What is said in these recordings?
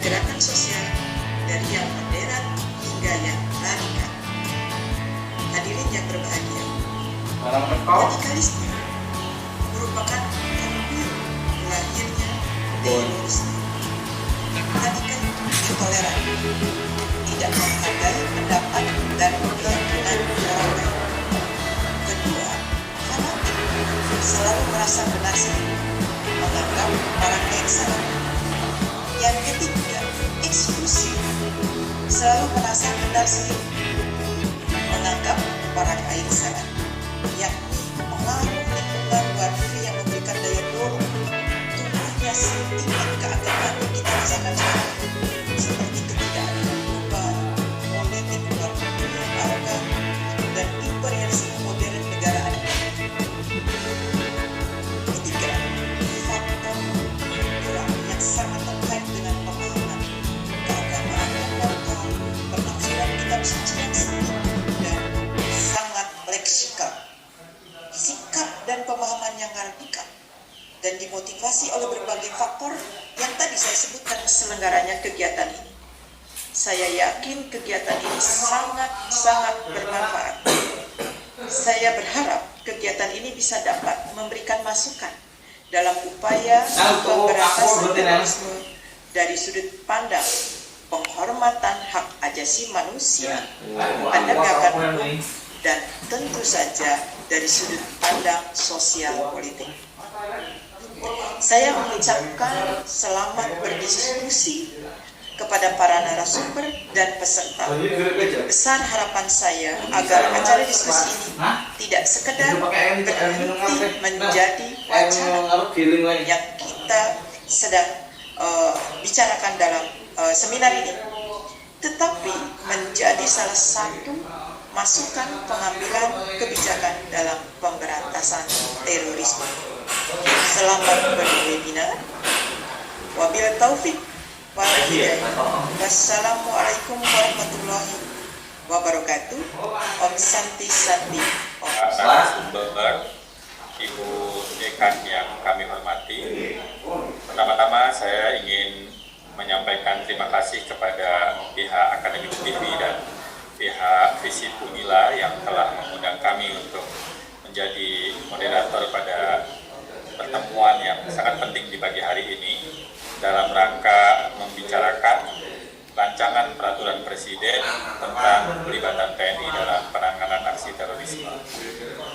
gerakan sosial dari yang moderat hingga yang radikal. Hadirin yang berbahagia, radikalisme merupakan embrio lahirnya terorisme. Radikal intoleran, tidak menghargai pendapat dan keyakinan orang lain. Kedua, fanatik, selalu merasa benar sendiri, menganggap orang lain salah. Yang ketiga, eksklusif, selalu merasa benar sendiri, menganggap orang lain salah, yakni pengaruh lingkungan luar negeri yang memberikan daya dorong tumbuhnya sentimen keagamaan yang kita rasakan sekarang, seperti ketidakadilan global, politik luar negeri yang argan, dan imperialisme modern negara adil. Ketiga, faktor kultural yang sangat terkait dengan pemahaman keagamaan yang lokal, penafsiran kitab suci yang sempit, dan sangat leksikal. Sikap dan pemahaman yang radikal dan dimotivasi oleh berbagai faktor yang tadi saya sebutkan selenggaranya kegiatan ini. Saya yakin kegiatan ini sangat bermanfaat. Saya berharap kegiatan ini bisa dapat memberikan masukan dalam upaya pemberantasan terorisme dari sudut pandang penghormatan hak asasi manusia, penegakan hukum, dan tentu saja dari sudut pandang sosial politik. Saya mengucapkan selamat berdiskusi kepada para narasumber dan peserta. Besar harapan saya agar acara diskusi ini tidak sekedar berhenti menjadi wacana yang kita sedang bicarakan dalam seminar ini, tetapi menjadi salah satu masukan pengambilan kebijakan dalam pemberantasan terorisme. Selamat berwebinar. Wabillahi taufik wal hidayah. Wassalamualaikum warahmatullahi wabarakatuh. Om Santi Santi. Narasumber, Ibu Dekan yang kami hormati. Pertama-tama saya ingin menyampaikan terima kasih kepada pihak Akademik TV dan pihak Visip Unila yang telah mengundang kami untuk menjadi moderator pada pertemuan yang sangat penting di pagi hari ini dalam rangka membicarakan rancangan peraturan Presiden tentang pelibatan TNI dalam penanganan aksi terorisme.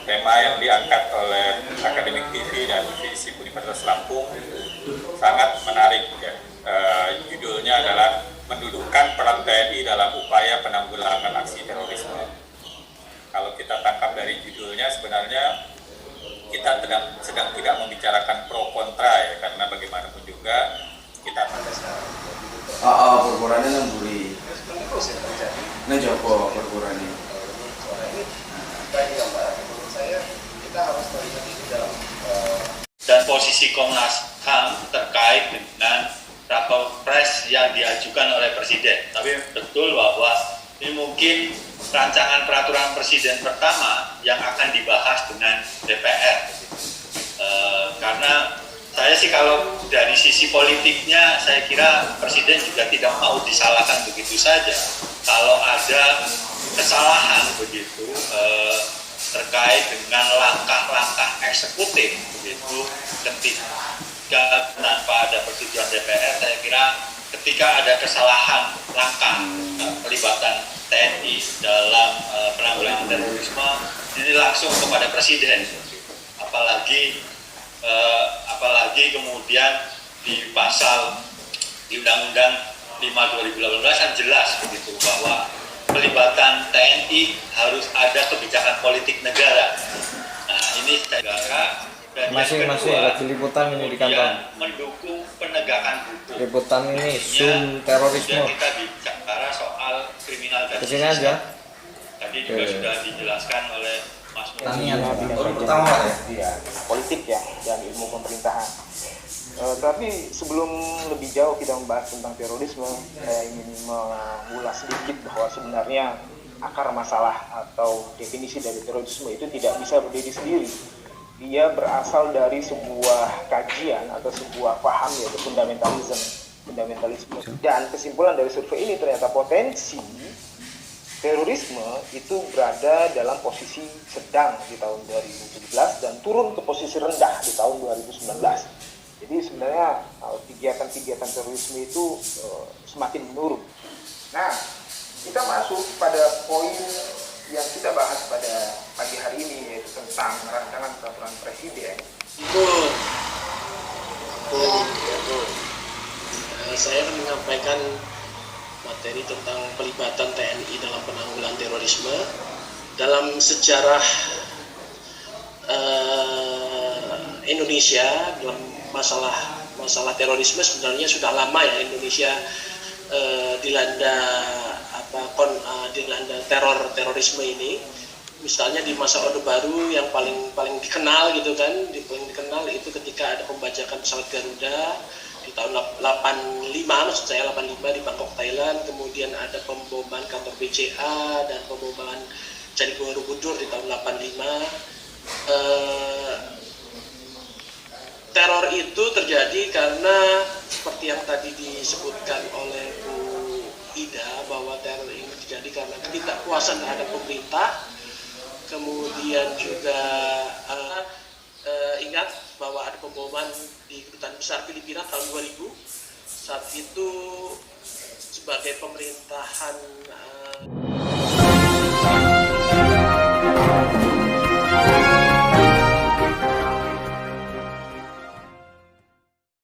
Tema yang diangkat oleh Akademik TV dan Visip Universitas Lampung sangat menarik ya. Judulnya adalah mendudukkan peran TNI dalam upaya penanggulangan aksi terorisme. Kalau kita tangkap dari judulnya, sebenarnya kita sedang tidak membicarakan pro kontra ya, karena bagaimanapun juga kita perburannya nang buri nang jopo perburannya dan posisi Komnas HAM terkait dengan Rapopres yang diajukan oleh Presiden. Tapi betul bahwa ini mungkin rancangan peraturan Presiden pertama yang akan dibahas dengan DPR. Karena saya sih kalau dari sisi politiknya, saya kira Presiden juga tidak mau disalahkan begitu saja. Kalau ada kesalahan begitu terkait dengan langkah-langkah eksekutif begitu ketika tanpa ada persetujuan DPR, saya kira ketika ada kesalahan langkah pelibatan TNI dalam penanggulangan terorisme ini langsung kepada Presiden. Apalagi kemudian di pasal di Undang-Undang 5 2018 kan jelas begitu bahwa pelibatan TNI harus ada kebijakan politik negara. Nah ini negara. Dan masih lagi liputan ini di kantor. Mendukung penegakan hukum. Liputan ini Zoom terorisme. Kita bicara soal kriminal dan kesini aja. Tadi juga sudah dijelaskan oleh Mas baru pertama ya politik ya dan ilmu pemerintahan. Tapi sebelum lebih jauh kita membahas tentang terorisme, saya ingin mengulas sedikit bahwa sebenarnya akar masalah atau definisi dari terorisme itu tidak bisa berdiri sendiri. Dia berasal dari sebuah kajian atau sebuah paham yaitu fundamentalisme fundamentalisme. Dan kesimpulan dari survei ini ternyata potensi terorisme itu berada dalam posisi sedang di tahun 2017 dan turun ke posisi rendah di tahun 2019. Jadi sebenarnya kegiatan-kegiatan terorisme itu semakin menurun. Nah, kita masuk pada poin yang kita bahas pada pagi hari ini, yaitu tentang rancangan peraturan presiden. Saya akan menyampaikan materi tentang pelibatan TNI dalam penanggulangan terorisme. Dalam sejarah Indonesia dalam masalah terorisme sebenarnya sudah lama ya Indonesia dilanda terorisme ini. Misalnya di masa Orde Baru yang paling dikenal gitu kan, itu ketika ada pembajakan pesawat Garuda di tahun 85 maksud saya 85 di Bangkok, Thailand. Kemudian ada pemboman kantor BCA dan pemboman Candi Borobudur di tahun 85. Teror itu terjadi karena seperti yang tadi disebutkan oleh Bu Ida, bahwa teror ini terjadi karena ketidakpuasan terhadap pemerintah. Kemudian juga ingat bahwa ada pemboman di Kedutaan Besar Filipina tahun 2000. Saat itu sebagai pemerintahan